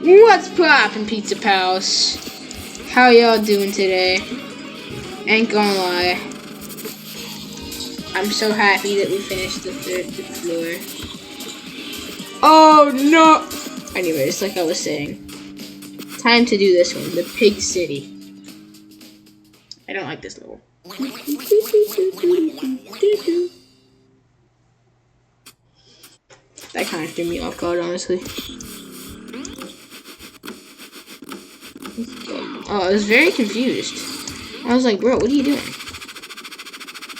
What's poppin', Pizza Pals? How y'all doing today? Ain't gonna lie, I'm so happy that we finished the third floor. Oh no! Anyways, like I was saying, time to do this one, the Pig City. I don't like this level. That kind of threw me off guard, honestly. Oh, I was very confused. I was like, bro, what are you doing?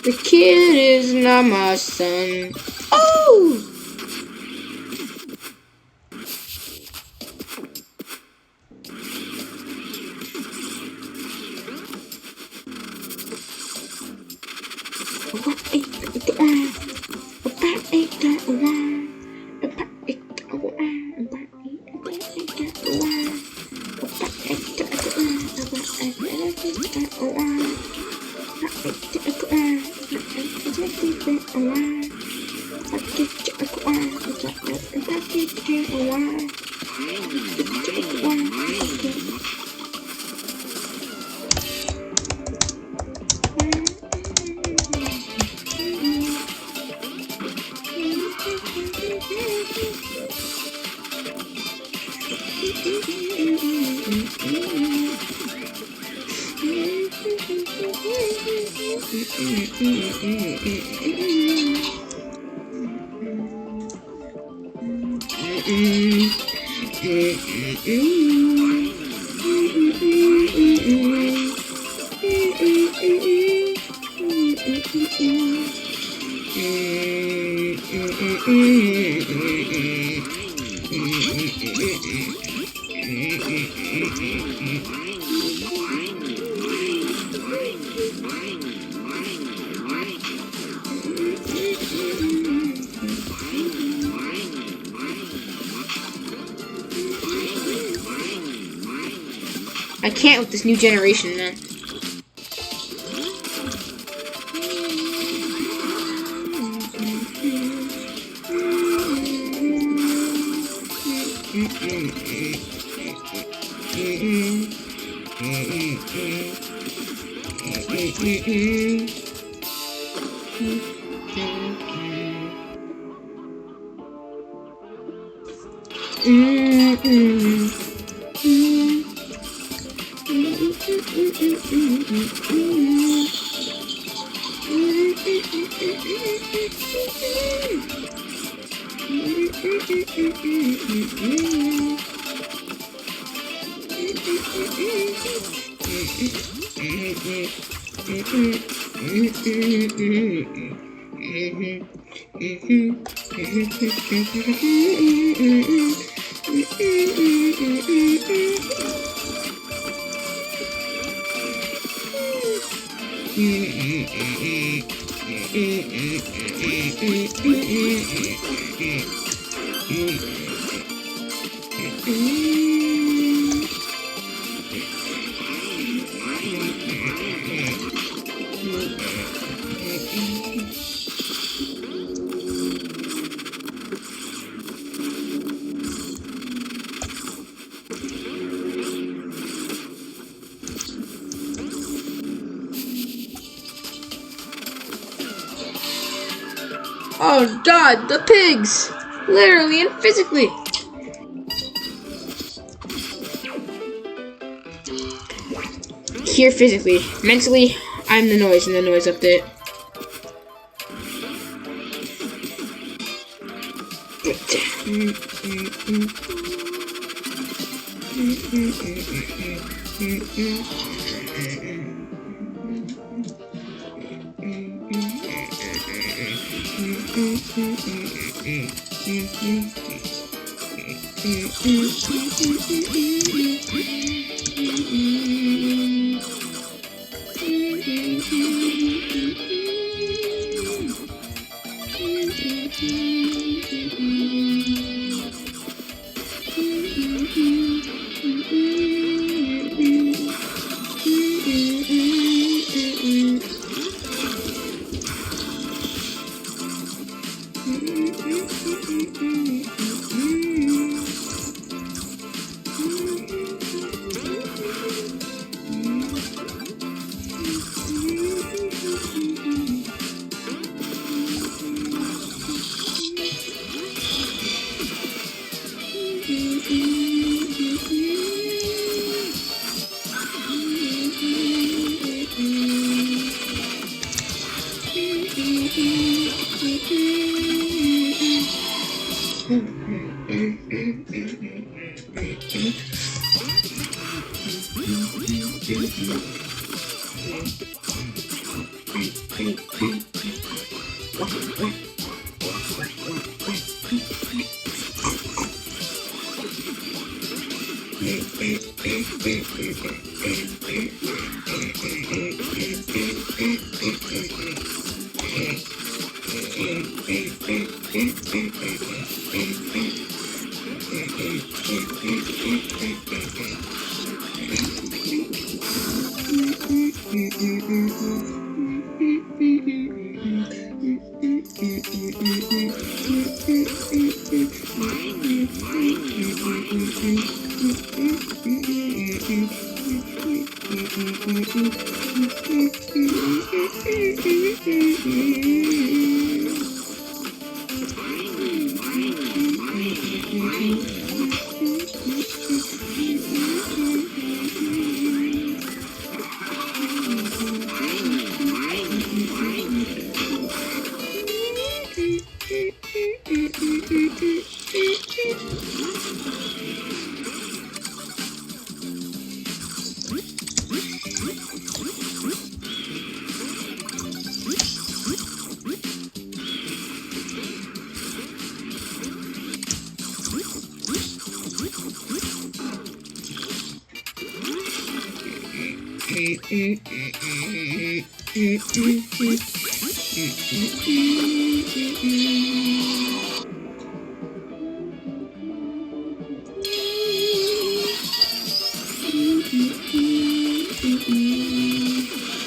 The kid is not my son. Oh! I can't with this new generation, man. Oh god, the pigs! Literally and physically! Here physically. Mentally, I'm the noise and the noise update.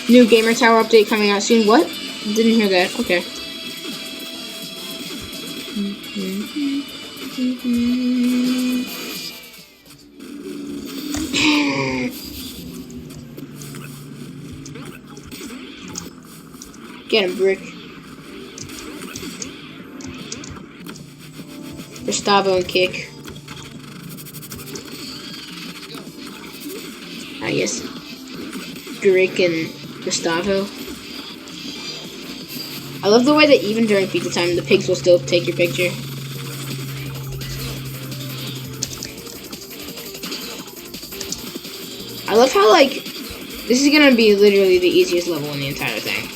New Gamer Tower update coming out soon. What? Didn't hear that. Okay. Get him, Brick. Gustavo and Kick. I guess Brick and Gustavo. I love the way that even during pizza time, the pigs will still take your picture. I love how, like, this is gonna be literally the easiest level in the entire thing.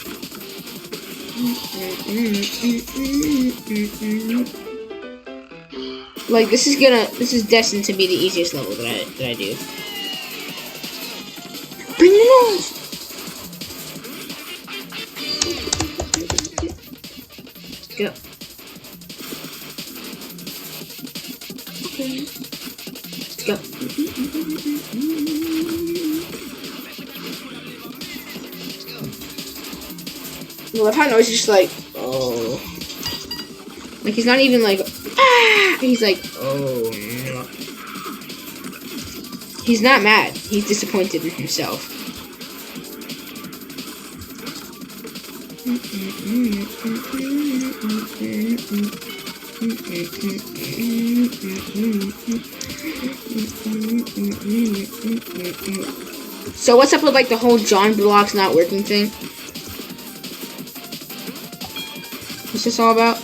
Like, this is destined to be the easiest level that I do. Bring the nose! Go. Let's go. I love how Noise is just like, oh. Like, he's not even like, ah! He's like, oh, no. He's not mad. He's disappointed in himself. So what's up with, like, the whole John blocks not working thing? What's this all about?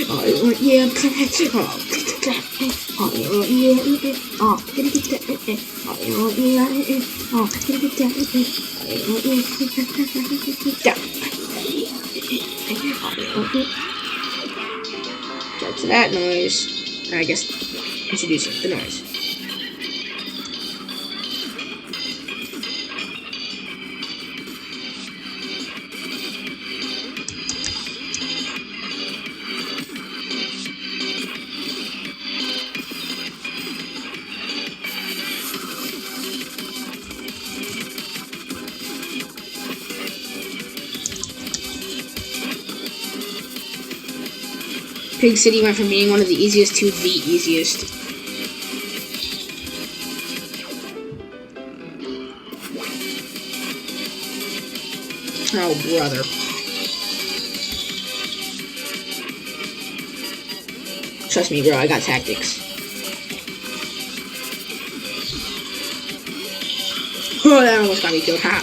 Oh yeah, oh yeah, oh gonna get that, oh yeah, oh gonna get that, oh yeah. Get to that noise. I guess introducing the noise. Pig City went from being one of the easiest to the easiest. Oh, brother. Trust me, bro, I got tactics. Oh, that almost got me killed. Ha!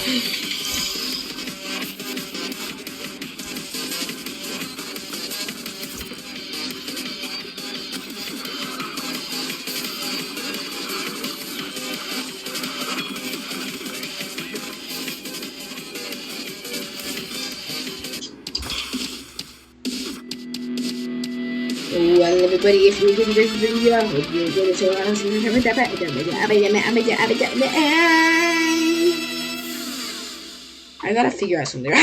Well, everybody, if you enjoyed this video, I hope you enjoyed it. So, I gotta figure out something.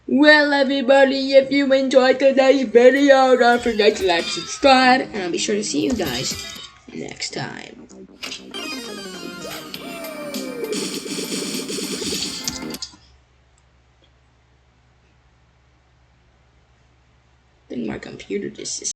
Well, everybody, if you enjoyed today's video, don't forget to like, subscribe, and I'll be sure to see you guys next time. Then my computer just